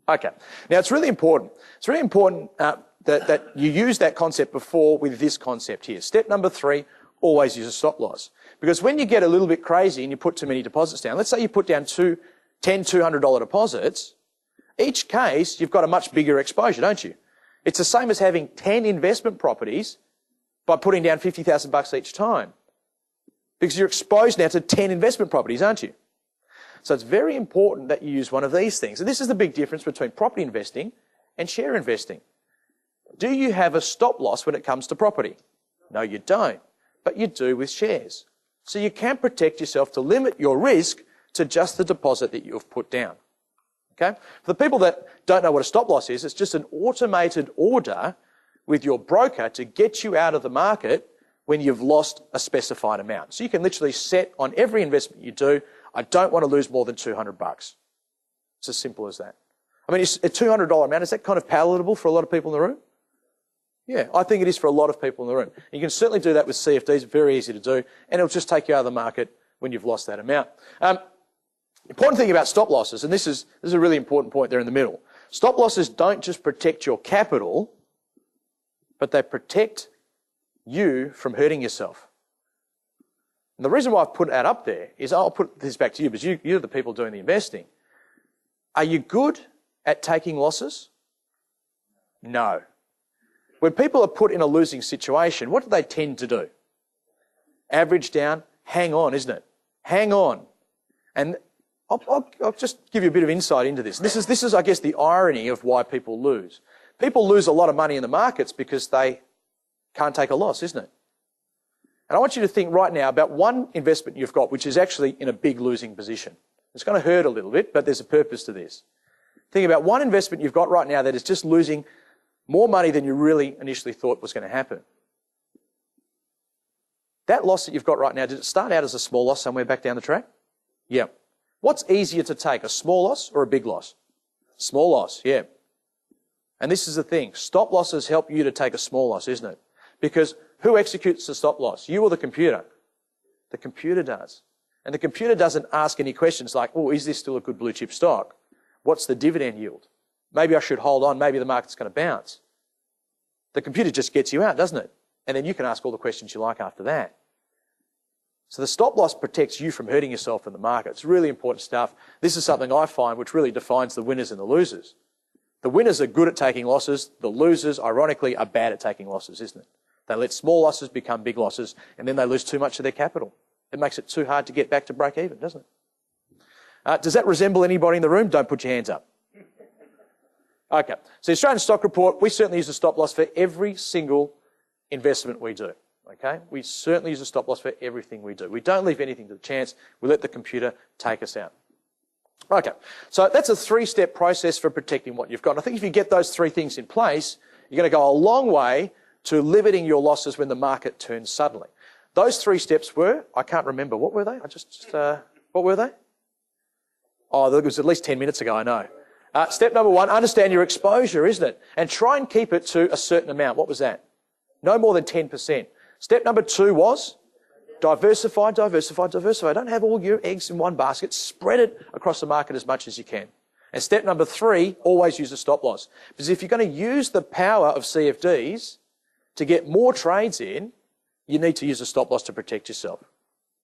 Okay. Now, it's really important. It's really important that you use that concept before with this concept here. Step number 3, always use a stop loss. Because when you get a little bit crazy and you put too many deposits down, let's say you put down 10 $200 deposits, each case you've got a much bigger exposure, don't you? It's the same as having 10 investment properties by putting down $50,000 each time. Because you're exposed now to 10 investment properties, aren't you? So it's very important that you use one of these things. And this is the big difference between property investing and share investing. Do you have a stop loss when it comes to property? No, you don't. But you do with shares. So you can protect yourself to limit your risk to just the deposit that you've put down. Okay? For the people that don't know what a stop loss is, it's just an automated order with your broker to get you out of the market when you've lost a specified amount. So you can literally set on every investment you do, I don't want to lose more than $200. It's as simple as that. I mean, a $200 amount, is that kind of palatable for a lot of people in the room? Yeah, I think it is for a lot of people in the room. You can certainly do that with CFDs, very easy to do, and it'll just take you out of the market when you've lost that amount. Important thing about stop losses, and this is a really important point there in the middle. Stop losses don't just protect your capital, but they protect you from hurting yourself. And the reason why I've put that up there is, I'll put this back to you, because you're the people doing the investing. Are you good at taking losses? No. When people are put in a losing situation, what do they tend to do? Average down, hang on, isn't it? Hang on. And I'll just give you a bit of insight into this. This is, I guess, the irony of why people lose. People lose a lot of money in the markets because they can't take a loss, isn't it? And I want you to think right now about one investment you've got which is actually in a big losing position. It's going to hurt a little bit, but there's a purpose to this. Think about one investment you've got right now that is just losing more money than you really initially thought was going to happen. That loss that you've got right now, did it start out as a small loss somewhere back down the track? Yeah. What's easier to take, a small loss or a big loss? Small loss, yeah. And this is the thing, stop losses help you to take a small loss, isn't it? Because who executes the stop loss? You or the computer? The computer does. And the computer doesn't ask any questions like, oh, is this still a good blue chip stock? What's the dividend yield? Maybe I should hold on, maybe the market's going to bounce. The computer just gets you out, doesn't it? And then you can ask all the questions you like after that. So the stop loss protects you from hurting yourself in the market. It's really important stuff. This is something I find which really defines the winners and the losers. The winners are good at taking losses. The losers, ironically, are bad at taking losses, isn't it? They let small losses become big losses, and then they lose too much of their capital. It makes it too hard to get back to break even, doesn't it? Does that resemble anybody in the room? Don't put your hands up. Okay, so the Australian Stock Report, we certainly use a stop loss for every single investment we do. Okay, we certainly use a stop loss for everything we do. We don't leave anything to the chance. We let the computer take us out. Okay, so that's a 3-step process for protecting what you've got. And I think if you get those 3 things in place, you're going to go a long way to limiting your losses when the market turns suddenly. Those 3 steps were, I can't remember, what were they? What were they? Oh, it was at least 10 minutes ago, I know. Step number 1, understand your exposure, isn't it? And try and keep it to a certain amount. What was that? No more than 10%. Step number 2 was diversify, diversify, diversify. Don't have all your eggs in one basket. Spread it across the market as much as you can. And step number 3, always use a stop loss. Because if you're going to use the power of CFDs to get more trades in, you need to use a stop loss to protect yourself.